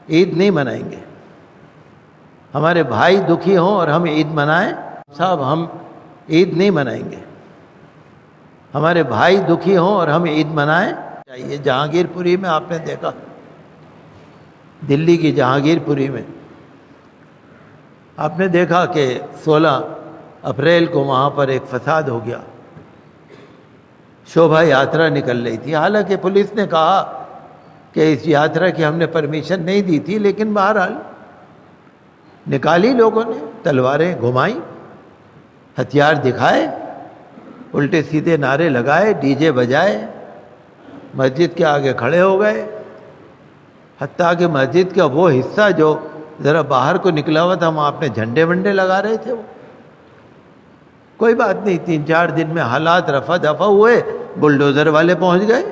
عید نہیں منائیں گے. ہمارے بھائی دکھی ہوں اور ہم عید منائیں؟ صاحب ہم عید نہیں منائیں گے. ہمارے بھائی دکھی ہوں اور ہم عید منائیں چاہیے. جہانگیر پوری میں آپ نے دیکھا، دلی کی جہانگیر پوری میں آپ نے دیکھا کہ 16 اپریل کو وہاں پر ایک فساد ہو گیا. شوبھا یاترا نکل رہی تھی، حالانکہ پولیس نے کہا کہ اس یاترا کی ہم نے پرمیشن نہیں دی تھی، لیکن بہرحال نکالی لوگوں نے، تلواریں گھمائیں، ہتھیار دکھائے، الٹے سیدھے نعرے لگائے، ڈی جے بجائے، مسجد کے آگے کھڑے ہو گئے. حتیٰ کہ مسجد کا وہ حصہ جو ذرا باہر کو نکلا ہوا تھا وہاں اپنے جھنڈے ونڈے لگا رہے تھے. وہ کوئی بات نہیں، 3-4 دن میں حالات رفع دفع ہوئے، بلڈوزر والے پہنچ گئے.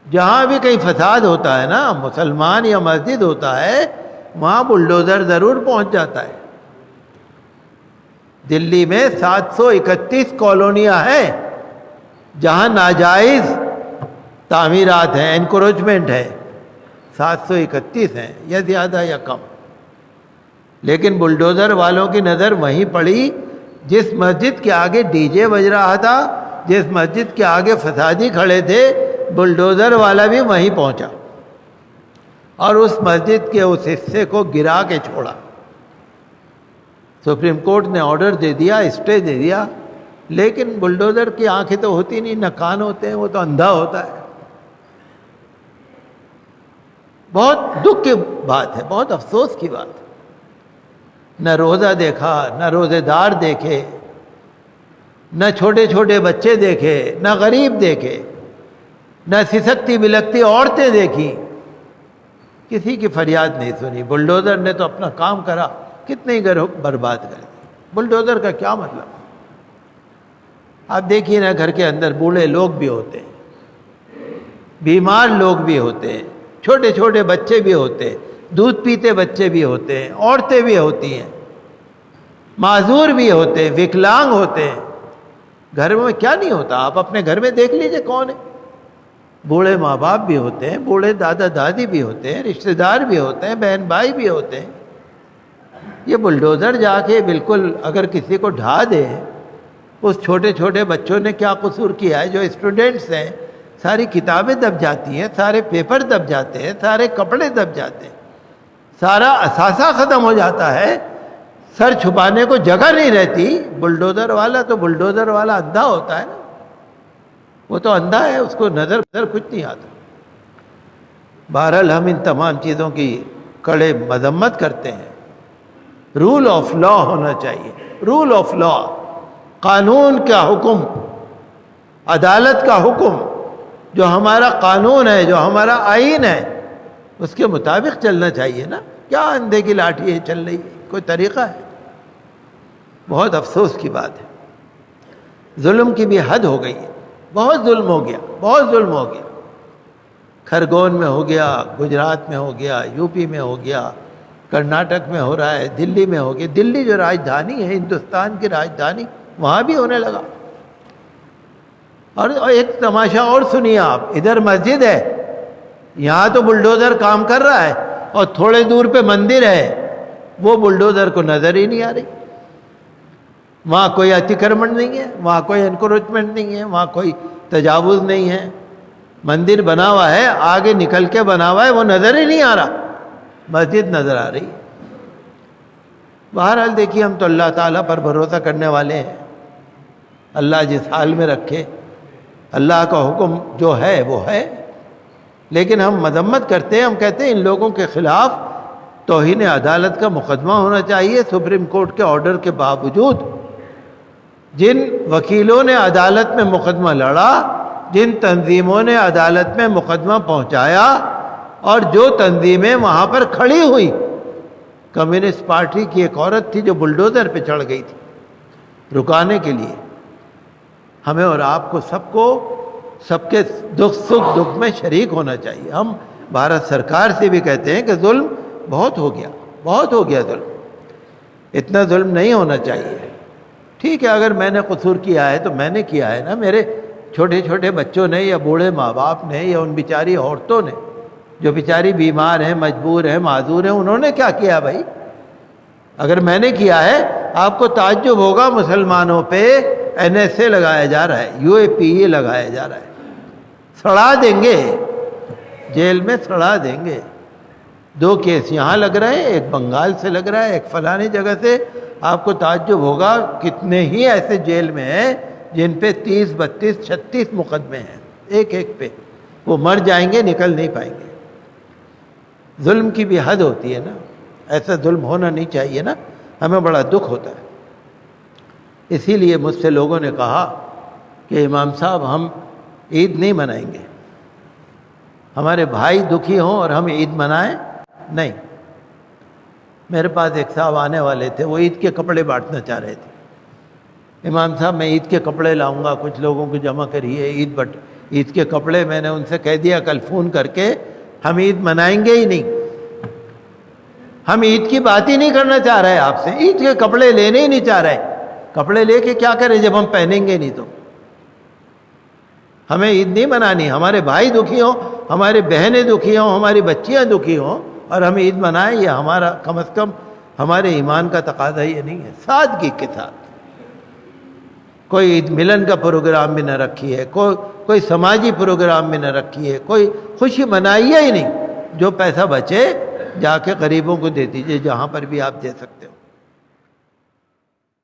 جہاں بھی کہیں فساد ہوتا ہے نا، مسلمان یا مسجد ہوتا ہے، وہاں بلڈوزر ضرور پہنچ جاتا ہے. دلی میں 731 کالونیاں ہیں جہاں ناجائز تعمیرات ہیں، انکروچمنٹ ہے. 731 ہیں، یا زیادہ یا کم. لیکن بلڈوزر والوں کی نظر وہیں پڑی جس مسجد کے آگے ڈی جے بج رہا تھا، جس مسجد کے آگے فسادی کھڑے تھے، بلڈوزر والا بھی وہیں پہنچا اور اس مسجد کے اس حصے کو گرا کے چھوڑا. سپریم کورٹ نے آرڈر دے دیا، اسٹے دے دیا، لیکن بلڈوزر کی آنکھیں تو ہوتی نہیں، نہ کان ہوتے ہیں، وہ تو اندھا ہوتا ہے. بہت دکھ کی بات ہے، بہت افسوس کی بات ہے. نہ روزہ دیکھا، نہ روزے دار دیکھے، نہ چھوٹے چھوٹے بچے دیکھے، نہ غریب دیکھے، نہ سسکتی بلکتی عورتیں دیکھی. کسی کی فریاد نہیں سنی. بلڈوزر نے تو اپنا کام کرا، کتنے ہی گھر برباد کرے. بلڈوزر کا کیا مطلب؟ آپ دیکھیے نا، گھر کے اندر بوڑھے لوگ بھی ہوتے ہیں، بیمار لوگ بھی ہوتے ہیں، چھوٹے چھوٹے بچے بھی ہوتے ہیں، دودھ پیتے بچے بھی ہوتے ہیں، عورتیں بھی ہوتی ہیں، معذور بھی ہوتے ہیں، وکلانگ ہوتے ہیں. گھر میں کیا نہیں ہوتا؟ آپ اپنے گھر میں دیکھ لیجئے کون ہے. بوڑھے ماں باپ بھی ہوتے ہیں، بوڑھے دادا دادی بھی ہوتے ہیں، رشتہ دار بھی ہوتے ہیں، بہن بھائی بھی ہوتے ہیں. یہ بلڈوزر جا کے بالکل اگر کسی کو ڈھا دے، اس چھوٹے چھوٹے بچوں نے کیا قصور کیا ہے؟ جو اسٹوڈنٹس ہیں، ساری کتابیں دب جاتی ہیں، سارے پیپر دب جاتے ہیں، سارے کپڑے دب جاتے ہیں، سارا اثاثہ ختم ہو جاتا ہے، سر چھپانے کو جگہ نہیں رہتی. بلڈوزر والا تو بلڈوزر والا اندھا ہوتا ہے نا، وہ تو اندھا ہے، اس کو نظر کچھ نہیں آتا. بہرحال ہم ان تمام چیزوں کی کڑے مذمت کرتے ہیں. رول آف لا ہونا چاہیے، رول آف لا، قانون کا حکم، عدالت کا حکم، جو ہمارا قانون ہے، جو ہمارا آئین ہے، اس کے مطابق چلنا چاہیے نا. کیا اندھے کی لاٹھی ہے چل رہی ہے؟ کوئی طریقہ ہے؟ بہت افسوس کی بات ہے. ظلم کی بھی حد ہو گئی ہے، بہت ظلم ہو گیا، بہت ظلم ہو گیا. کھرگون میں ہو گیا، گجرات میں ہو گیا، یو پی میں ہو گیا، کرناٹک میں ہو رہا ہے، دلی میں ہو گیا. دلی جو راجدھانی ہے، ہندوستان کی راجدھانی، وہاں بھی ہونے لگا. اور ایک تماشا اور سنیے آپ، ادھر مسجد ہے، یہاں تو بلڈوزر کام کر رہا ہے، اور تھوڑے دور پہ مندر ہے، وہ بلڈوزر کو نظر ہی نہیں آ رہی. وہاں کوئی اتکرمن نہیں ہے، وہاں کوئی انکروچمنٹ نہیں ہے، وہاں کوئی تجاوز نہیں ہے. مندر بنا ہوا ہے، آگے نکل کے بنا ہوا ہے، وہ نظر ہی نہیں آ رہا، مسجد نظر آ رہی ہے. بہرحال دیکھیے، ہم تو اللہ تعالیٰ پر بھروسہ کرنے والے ہیں. اللہ جس حال میں رکھے، اللہ کا حکم جو ہے وہ ہے. لیکن ہم مذمت کرتے ہیں، ہم کہتے ہیں ان لوگوں کے خلاف توہین عدالت کا مقدمہ ہونا چاہیے. سپریم کورٹ کے آرڈر کے باوجود جن وکیلوں نے عدالت میں مقدمہ لڑا، جن تنظیموں نے عدالت میں مقدمہ پہنچایا، اور جو تنظیمیں وہاں پر کھڑی ہوئی، کمیونسٹ پارٹی کی ایک عورت تھی جو بلڈوزر پہ چڑھ گئی تھی رکانے کے لیے. ہمیں اور آپ کو سب کے دکھ میں شریک ہونا چاہیے. ہم بھارت سرکار سے بھی کہتے ہیں کہ ظلم بہت ہو گیا، بہت ہو گیا ظلم، اتنا ظلم نہیں ہونا چاہیے. ٹھیک ہے، اگر میں نے قصور کیا ہے تو میں نے کیا ہے نا، میرے چھوٹے چھوٹے بچوں نے، یا بوڑھے ماں باپ نے، یا ان بیچاری عورتوں نے، جو بیچاری بیمار ہیں، مجبور ہیں، معذور ہیں، انہوں نے کیا کیا بھائی؟ اگر میں نے کیا ہے، آپ کو تعجب ہوگا مسلمانوں پہ NSA لگایا جا رہا ہے، UAPA لگایا جا رہا ہے، سڑا دیں گے، جیل میں سڑا دیں گے۔ 2 کیس یہاں لگ رہے ہیں، ایک بنگال سے لگ رہا ہے، ایک فلانی جگہ سے۔ آپ کو تعجب ہوگا کتنے ہی ایسے جیل میں ہیں جن پہ 30، 32، 36 مقدمے ہیں، ایک ایک پہ۔ وہ مر جائیں گے، نکل نہیں پائیں گے۔ ظلم کی بھی حد ہوتی ہے نا، ایسا ظلم ہونا نہیں چاہیے نا، ہمیں بڑا دکھ ہوتا ہے۔ اسی لیے مجھ سے لوگوں نے کہا کہ امام صاحب ہم عید نہیں منائیں گے، ہمارے بھائی دکھی ہوں اور ہم عید منائیں نہیں۔ میرے پاس ایک صاحب آنے والے تھے، وہ عید کے کپڑے بانٹنا چاہ رہے تھے۔ امام صاحب میں عید کے کپڑے لاؤں گا، کچھ لوگوں کو جمع کریے، عید کے کپڑے۔ میں نے ان سے کہہ دیا کل فون کر کے، ہم عید منائیں گے ہی نہیں، ہم عید کی بات ہی نہیں کرنا چاہ رہے آپ سے، عید کے کپڑے لینے ہی نہیں چاہ رہے۔ کپڑے لے کے کیا کریں جب ہم پہنیں گے نہیں تو؟ ہمیں عید نہیں منانی، ہمارے بھائی دکھی ہوں، ہماری بہنیں دکھی ہوں، ہماری بچیاں دکھی ہوں اور ہم عید منائیں، یہ ہمارا کم از کم ہمارے ایمان کا تقاضا یہ نہیں ہے۔ سادگی کے ساتھ کوئی عید ملن کا پروگرام بھی نہ رکھی ہے، کوئی سماجی پروگرام بھی نہ رکھی ہے، کوئی خوشی منائی ہی نہیں۔ جو پیسہ بچے جا کے غریبوں کو دے دیجئے، جہاں پر بھی آپ دے سکتے ہو۔